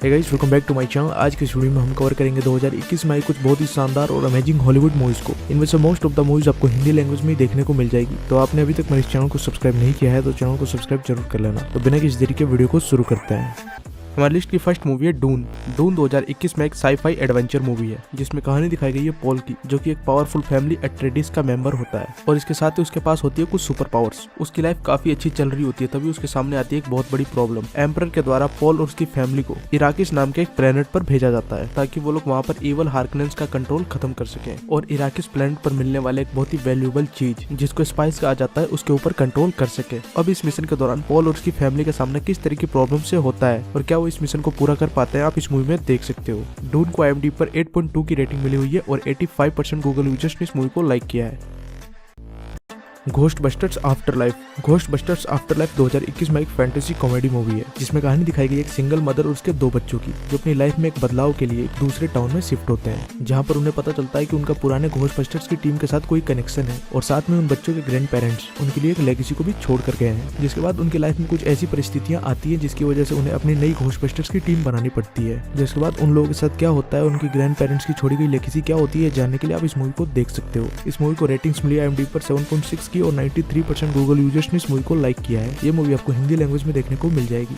Hey guys, welcome back to my channel. आज के इस वीडियो में हम कवर करेंगे 2021 में आई कुछ बहुत ही शानदार और अमेजिंग हॉलीवुड मूवीज को। इनमें से मोस्ट ऑफ द मूवीज आपको हिंदी लैंग्वेज में ही देखने को मिल जाएगी। तो आपने अभी तक मेरे इस चैनल को सब्सक्राइब नहीं किया है तो चैनल को सब्सक्राइब जरूर कर लेना। तो बिना किसी देरी के वीडियो को शुरू करते हैं। हमारी लिस्ट की फर्स्ट मूवी है डून। डून 2021 में एक साई-फाई एडवेंचर मूवी है जिसमें कहानी दिखाई गई है पॉल की, जो कि एक पावरफुल फैमिली एट्रेडिस का मेंबर होता है और इसके साथ ही उसके पास होती है कुछ सुपर पावर्स। उसकी लाइफ काफी अच्छी चल रही होती है, तभी उसके सामने आती है एक बहुत बड़ी प्रॉब्लम। एम्परर के द्वारा पॉल और उसकी फैमिली को इराकिस नाम के एक प्लेनेट पर भेजा जाता है ताकि वो लोग वहाँ पर इवल हार्कनेंस का कंट्रोल खत्म कर सकें और इराकिस प्लेनेट पर मिलने वाले एक बहुत ही वैल्यूएबल चीज जिसको स्पाइस कहा जाता है उसके ऊपर कंट्रोल कर सके। अब इस मिशन के दौरान पॉल और उसकी फैमिली के सामने किस तरह की प्रॉब्लम से होता है और क्या वो इस मिशन को पूरा कर पाते हैं, आप इस मूवी में देख सकते हो। डून को IMDb पर 8.2 की रेटिंग मिली हुई है और 85% गूगल यूजर्स ने इस मूवी को लाइक किया है। घोस्टबस्टर्स आफ्टरलाइफ। घोस्टबस्टर्स आफ्टरलाइफ 2021 में एक फैंटेसी कॉमेडी मूवी है जिसमें कहानी दिखाई गई एक सिंगल मदर और उसके 2 बच्चों की, जो अपनी लाइफ में एक बदलाव के लिए एक दूसरे टाउन में शिफ्ट होते हैं, जहां पर उन्हें पता चलता है कि उनका पुराने घोस्टबस्टर्स की टीम के साथ कोई कनेक्शन है और साथ में उन बच्चों के ग्रैंड पेरेंट्स उनके लिए एक लेगेसी को भी छोड़ कर गए हैं। जिसके बाद उनकी लाइफ में कुछ ऐसी परिस्थितियां आती है जिसकी वजह से उन्हें अपनी नई घोस्टबस्टर्स की टीम बनानी पड़ती है। जिसके बाद उन लोगों के साथ क्या होता है, उनकी ग्रैंड पेरेंट्स की छोड़ी गई लेगेसी क्या होती है, जानने के लिए आप इस मूवी को देख सकते हो। इस मूवी को रेटिंग्स मिली IMDb पर 7.6 की और 93% गूगल यूजर्स ने इस मूवी को लाइक किया है। ये मूवी आपको हिंदी लैंग्वेज में देखने को मिल जाएगी।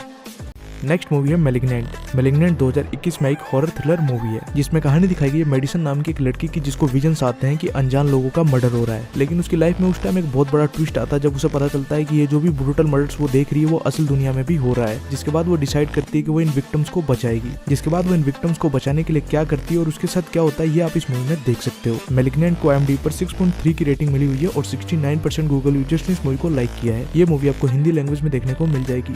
नेक्स्ट मूवी है मैलिग्नेंट। मैलिग्नेंट 2021 में एक हॉरर थ्रिलर मूवी है जिसमें कहानी दिखाई गई है मेडिसन नाम की एक लड़की की, जिसको विजन्स आते हैं कि अनजान लोगों का मर्डर हो रहा है। लेकिन उसकी लाइफ में उस टाइम एक बहुत बड़ा ट्विस्ट आता है जब उसे पता चलता है कि ये जो भी ब्रूटल मर्डर्स वो देख रही है वो असल दुनिया में भी हो रहा है। जिसके बाद वो डिसाइड करती है कि वो इन विक्टिम्स को बचाएगी। जिसके बाद वो इन विक्टिम्स को बचाने के लिए क्या करती है और उसके साथ क्या होता है, ये आप इस मूवी में देख सकते हो। मैलिग्नेंट को IMDb पर 6.3 की रेटिंग मिली हुई है और 69% गूगल यूजर्स ने इस मूवी को लाइक किया है। ये मूवी आपको हिंदी लैंग्वेज में देखने को मिल जाएगी।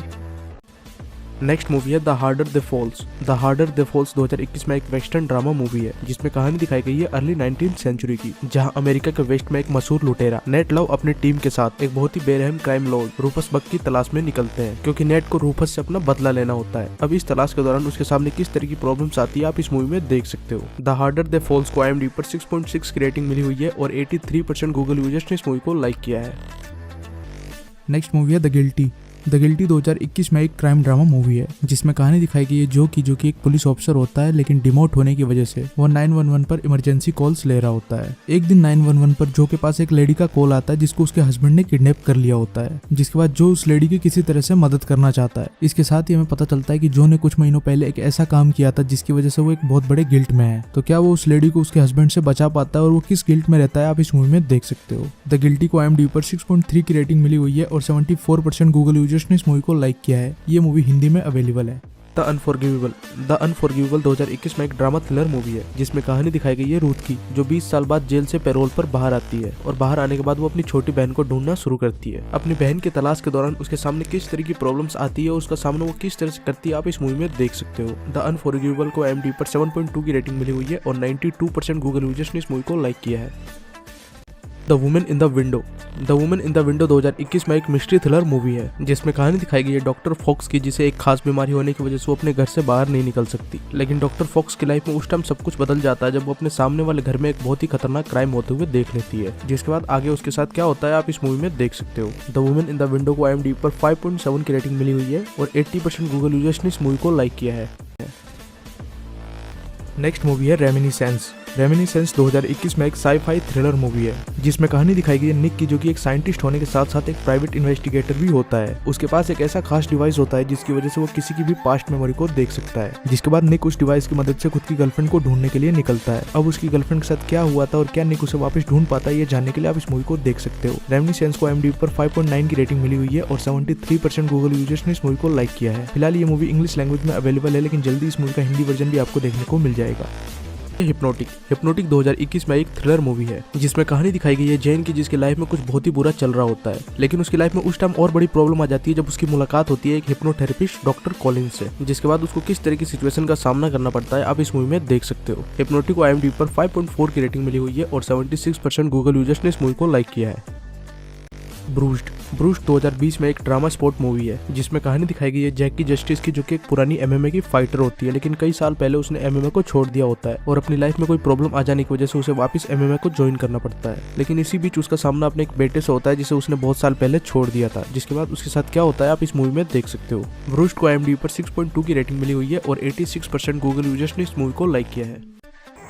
नेक्स्ट मूवी है the harder they fall. The harder they fall 2021 में एक वेस्टर्न ड्रामा मूवी है जिसमें कहानी दिखाई गई है अर्ली 19th सेंचुरी की, जहां अमेरिका के वेस्ट में एक मशहूर लुटेरा नेट लव अपनी टीम के साथ एक बहुत ही बेरहम क्राइम लॉर्ड रूफस बक की तलाश में निकलते हैं, क्योंकि नेट को रूफस से अपना बदला लेना होता है। अब इस तलाश के दौरान उसके सामने किस तरह की प्रॉब्लम्स आती है, आप इस मूवी में देख सकते हो। द हार्डर दे फॉल्स को IMDb पर 6.6 की रेटिंग मिली हुई है और 83% गूगल यूजर्स ने इस मूवी को लाइक किया है। नेक्स्ट मूवी है द गिल्टी। द गिल्टी 2021 में एक क्राइम ड्रामा मूवी है जिसमें कहानी दिखाई गई है जो कि एक पुलिस ऑफिसर होता है, लेकिन डिमोट होने की वजह से वो 911 पर इमरजेंसी कॉल्स ले रहा होता है। एक दिन 911 पर जो के पास एक लेडी का कॉल आता है जिसको उसके हस्बैंड ने किडनैप कर लिया होता है। जिसके बाद जो उस लेडी की किसी तरह से मदद करना चाहता है। इसके साथ ही हमें पता चलता है कि जो ने कुछ महीनों पहले एक ऐसा काम किया था जिसकी वजह से वो एक बहुत बड़े गिल्ट में है। तो क्या वो उस लेडी को उसके हस्बैंड से बचा पाता है और वो किस गिल्ट में रहता है, आप इस मूवी में देख सकते हो। द गिल्टी को IMDb पर 6.3 की रेटिंग मिली हुई है और 74% गूगल यूजर्स ने इस मूवी को लाइक किया है। ये मूवी हिंदी में अवेलेबल है। The unforgivable. द अनफॉरगिवेबल 2021 में एक ड्रामा थ्रिलर मूवी है जिसमें कहानी दिखाई गई है रूथ की, जो 20 साल बाद जेल से पैरोल पर बाहर आती है और बाहर आने के बाद वो अपनी छोटी बहन को ढूंढना शुरू करती है। अपनी बहन की तलाश के दौरान उसके सामने किस तरह की प्रॉब्लम्स आती है और उसका सामना वो किस तरह से करती है, आप इस मूवी में देख सकते हो। द अनफॉरगिवेबल को IMDb पर 7.2 की रेटिंग मिली हुई है और 92% गूगल यूजर्स ने इस मूवी को लाइक किया है। The women in the window. The women in the window 2021 में एक मिस्ट्री थ्रिलर मूवी है जिसमें कहानी दिखाई गई है डॉक्टर फॉक्स की, जिसे एक खास बीमारी होने की वजह से वो अपने घर से बाहर नहीं निकल सकती। लेकिन डॉक्टर फॉक्स की लाइफ में उस टाइम सब कुछ बदल जाता है जब वो अपने सामने वाले घर में एक बहुत ही खतरनाक क्राइम होते हुए देख लेती है। जिसके बाद आगे उसके साथ क्या होता है, आप इस मूवी में देख सकते हो। The women in the window को IMDb पर 5.7 की रेटिंग मिली हुई है और 80% गूगल यूजर्स ने इस मूवी को लाइक किया है। नेक्स्ट मूवी है रेमिनिसेंस। रेमिनिसेंस 2021 में एक साई-फाई थ्रिलर मूवी है जिसमें कहानी दिखाई गई है निक की, जो कि एक साइंटिस्ट होने के साथ साथ एक प्राइवेट इन्वेस्टिगेटर भी होता है। उसके पास एक ऐसा खास डिवाइस होता है जिसकी वजह से वो किसी की भी पास्ट मेमोरी को देख सकता है। जिसके बाद निक उस डिवाइस की मदद से खुद की गर्लफ्रेंड को ढूंढने के लिए निकलता है। अब उसकी गर्लफ्रेंड के साथ क्या हुआ था और क्या निक उसे वापस ढूंढ पाता है, ये जानने के लिए आप इस मूवी को देख सकते हो। रेमिनिसेंस को IMDb पर 5.9 की रेटिंग मिली हुई है और 73% गूगल यूजर्स ने इस मूवी को लाइक किया है। फिलहाल ये मूवी इंग्लिश लैंग्वेज में अवेलेबल है, लेकिन जल्दी इस मूवी का हिंदी वर्जन भी आपको देखने को मिल जाएगा। हिप्नोटिक। हिप्नोटिक 2021 में एक थ्रिलर मूवी है जिसमें कहानी दिखाई गई है जैन की, जिसकी लाइफ में कुछ बहुत ही बुरा चल रहा होता है। लेकिन उसकी लाइफ में उस टाइम और बड़ी प्रॉब्लम आ जाती है जब उसकी मुलाकात होती है एक हिप्नोथेरेपिस्ट डॉक्टर कॉलिन्स से। जिसके बाद उसको किस तरह की सिचुएशन का सामना करना पड़ता है, आप इस मूवी में देख सकते हो। हिप्नोटिक को IMDb पर 5.4 की रेटिंग मिली हुई है और 76% गूगल यूजर्स ने इस मूवी को लाइक किया है। ब्रूस्ड 2020 में एक ड्रामा स्पोर्ट मूवी है जिसमें कहानी दिखाई गई है जैकी जस्टिस की, जो कि एक पुरानी एमएमए की फाइटर होती है, लेकिन कई साल पहले उसने एमएमए को छोड़ दिया होता है और अपनी लाइफ में कोई प्रॉब्लम आ जाने की वजह से उसे वापस एमएमए को ज्वाइन करना पड़ता है। लेकिन इसी बीच उसका सामना अपने एक बेटे से होता है जिसे उसने बहुत साल पहले छोड़ दिया था, जिसके बाद उसके साथ क्या होता है आप इस मूवी में देख सकते हो। ब्रूस्ड को IMDb पर 6.2 की रेटिंग मिली हुई है और 86% गूगल यूजर्स ने इस मूवी को लाइक किया है।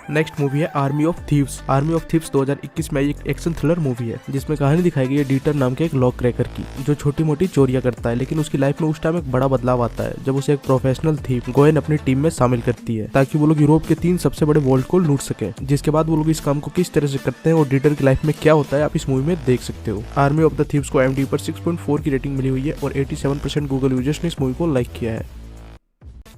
नेक्स्ट मूवी है army of thieves. Army of thieves 2021 में एक एक्शन थ्रिलर मूवी है जिसमें कहानी दिखाई गई है डीटर नाम के एक लॉक क्रैकर की, जो छोटी मोटी चोरियां करता है, लेकिन उसकी लाइफ में उस टाइम एक बड़ा बदलाव आता है जब उसे एक प्रोफेशनल थीव गोयन अपनी टीम में शामिल करती है ताकि वो लोग यूरोप के 3 सबसे बड़े वॉल्ट को लूट सके। जिसके बाद वो लोग इस काम को किस तरह से करते हैं और डीटर की लाइफ में क्या होता है आप इस मूवी में देख सकते हो। आर्मी ऑफ द थीव्स को IMDb पर 6.4 की रेटिंग मिली हुई है और 87% गूगल यूजर्स ने इस मूवी को लाइक किया है।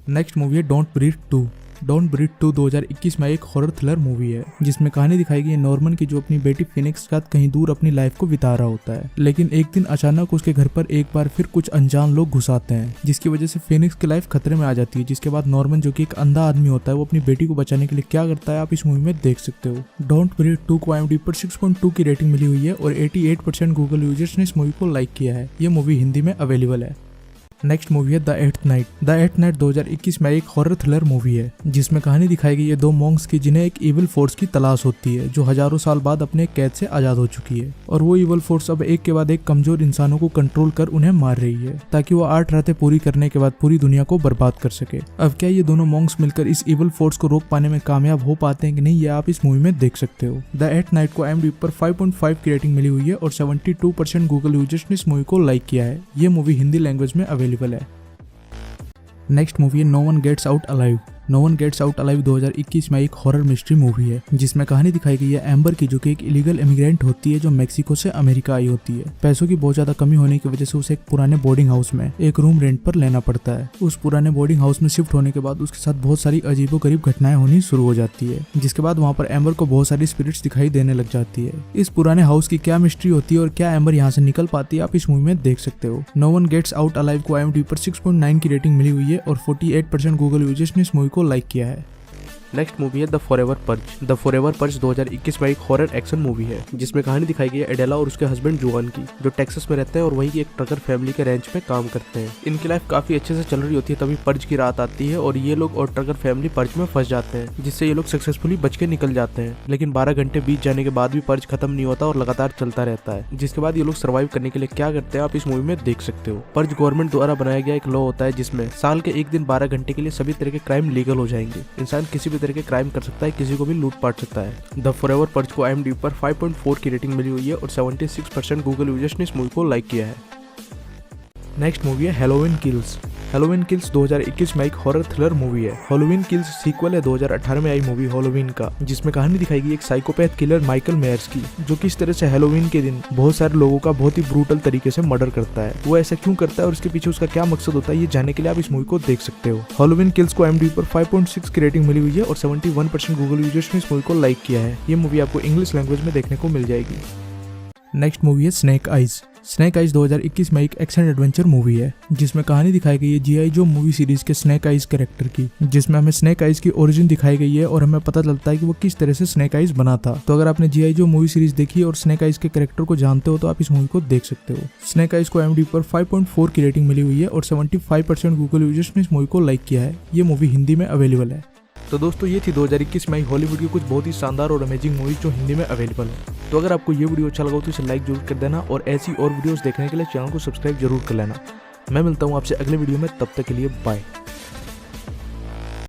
नेक्स्ट मूवी है डोंट ब्रीथ 2। डोंट ब्रीथ 2 2021 में एक हॉरर थ्रिलर मूवी है जिसमें कहानी दिखाई गई है नॉर्मन की, जो अपनी बेटी फिनिक्स के साथ कहीं दूर अपनी लाइफ को बिता रहा होता है, लेकिन एक दिन अचानक उसके घर पर एक बार फिर कुछ अनजान लोग घुस आते हैं जिसकी वजह से फिनिक्स की लाइफ खतरे में आ जाती है। जिसके बाद नॉर्मन, जो कि एक अंधा आदमी होता है, वो अपनी बेटी को बचाने के लिए क्या करता है आप इस मूवी में देख सकते हो। डोंट ब्रीथ 2 को IMDb पर 6.2 की रेटिंग मिली हुई है और 88% गूगल यूजर्स ने इस मूवी को लाइक किया है। ये मूवी हिंदी में अवेलेबल है। नेक्स्ट मूवी है the eighth night. The eighth night 2021 में एक हॉरर थ्रिलर मूवी है जिसमें कहानी दिखाई गई है 2 मॉन्क्स की, जिन्हें एक इविल फोर्स की तलाश होती है जो हजारों साल बाद अपने कैद से आजाद हो चुकी है, और वो इविल फोर्स अब एक के बाद एक कमजोर इंसानों को कंट्रोल कर उन्हें मार रही है ताकि वो 8 रातें पूरी करने के बाद पूरी दुनिया को बर्बाद कर सके। अब क्या ये दोनों मॉन्क्स मिलकर इस इविल फोर्स को रोक पाने में कामयाब हो पाते हैं कि नहीं, ये आप इस मूवी में देख सकते हो। द एट्थ नाइट को IMDb पर 5.5 की रेटिंग मिली हुई है और 72% गूगल यूजर्स ने इस मूवी को लाइक किया है। ये मूवी हिंदी लैंग्वेज में अवेलेबल है। नेक्स्ट मूवी है no one gets out alive. No one gets out alive 2021 में एक हॉरर मिस्ट्री मूवी है जिसमें कहानी दिखाई गई है एम्बर की, जो कि एक इलीगल इमिग्रेंट होती है जो मेक्सिको से अमेरिका आई होती है। पैसों की बहुत ज्यादा कमी होने की वजह से उसे एक पुराने बोर्डिंग हाउस में एक रूम रेंट पर लेना पड़ता है। उस पुराने बोर्डिंग हाउस में शिफ्ट होने के बाद उसके साथ बहुत सारी अजीबोगरीब घटनाएं होनी शुरू हो जाती है, जिसके बाद वहाँ पर एम्बर को बहुत सारी स्पिरिट्स दिखाई देने लग जाती है। इस पुराने हाउस की क्या मिस्ट्री होती है और क्या एम्बर यहाँ से निकल पाती है आप इस मूवी में देख सकते हो। No one gets out alive को IMDb पर 6.9 की रेटिंग मिली हुई है और 48% गूगल यूजर्स ने इस मूवी को लाइक किया है। नेक्स्ट मूवी है the forever purge. The forever purge 2021 में एक हॉरर एक्शन मूवी है जिसमें कहानी दिखाई गई है एडेला और उसके हस्बैंड जुआन की, जो टेक्सास में रहते हैं और वहीं की एक ट्रकर फैमिली के रेंच में काम करते हैं। इनकी लाइफ काफी अच्छे से चल रही होती है, तभी पर्ज की रात आती है और ये लोग और ट्रकर फैमिली पर्ज में फंस जाते हैं, जिससे ये लोग सक्सेसफुली बच के निकल जाते हैं। लेकिन 12 घंटे बीत जाने के बाद भी पर्ज खत्म नहीं होता और लगातार चलता रहता है। जिसके बाद ये लोग सर्वाइव करने के लिए क्या करते हैं आप इस मूवी में देख सकते हो। पर्ज गवर्नमेंट द्वारा बनाया गया एक लॉ होता है जिसमें साल के एक दिन 12 घंटे के लिए सभी तरह के क्राइम लीगल हो जाएंगे। इंसान किसी भी तरह के क्राइम कर सकता है, किसी को भी लूट पाट सकता है। द फॉरएवर पर्ज को IMDb पर 5.4 की रेटिंग मिली हुई है और 76% गूगल यूजर्स ने इस मूवी को लाइक किया है। नेक्स्ट मूवी है हैलोवीन किल्स। हैलोवीन किल्स 2021 में एक हॉरर थ्रिलर मूवी है। हैलोवीन किल्स सीक्वल है 2018 में आई मूवी हैलोवीन का, जिसमें कहानी दिखाई गई एक साइकोपैथ किलर माइकल मेयर्स की, जो किस तरह से हैलोवीन के दिन बहुत सारे लोगों का बहुत ही ब्रूटल तरीके से मर्डर करता है। वो ऐसा क्यों करता है और इसके पीछे उसका क्या मकसद होता है, ये जानने के लिए आप इस मूवी को देख सकते हो। हैलोवीन किल्स को IMDb पर 5.6 की रेटिंग मिली हुई है और 71% गूगल यूजर्स ने इस मूवी को लाइक किया है। ये मूवी आपको इंग्लिश लैंग्वेज में देखने को मिल जाएगी। नेक्स्ट मूवी है स्नेक आइज। स्नेक आइज 2021 में एक एक्शन एडवेंचर मूवी है जिसमें कहानी दिखाई गई है G.I. जो मूवी सीरीज के स्नेक आइज कैरेक्टर की, जिसमें हमें स्नेक आइज की ओरिजिन दिखाई गई है और हमें पता चलता है कि वो किस तरह से स्नेक आइज बना था। तो अगर आपने G.I. जो मूवी सीरीज देखी है और स्नेक आइज के कैरेक्टर को जानते हो तो आप इस मूवी को देख सकते हो। स्नेक आइज को IMDb पर 5.4 की रेटिंग मिली हुई है और 75% गूगल यूजर्स ने इस मूवी को लाइक किया है। ये मूवी हिंदी में अवेलेबल है। तो दोस्तों ये थी 2021 में हॉलीवुड की कुछ बहुत ही शानदार और अमेजिंग मूवीज जो हिंदी में अवेलेबल है। तो अगर आपको ये वीडियो अच्छा लगा तो इसे लाइक जरूर कर देना और ऐसी और वीडियोस देखने के लिए चैनल को सब्सक्राइब जरूर कर लेना। मैं मिलता हूँ आपसे अगले वीडियो में, तब तक के लिए बाय।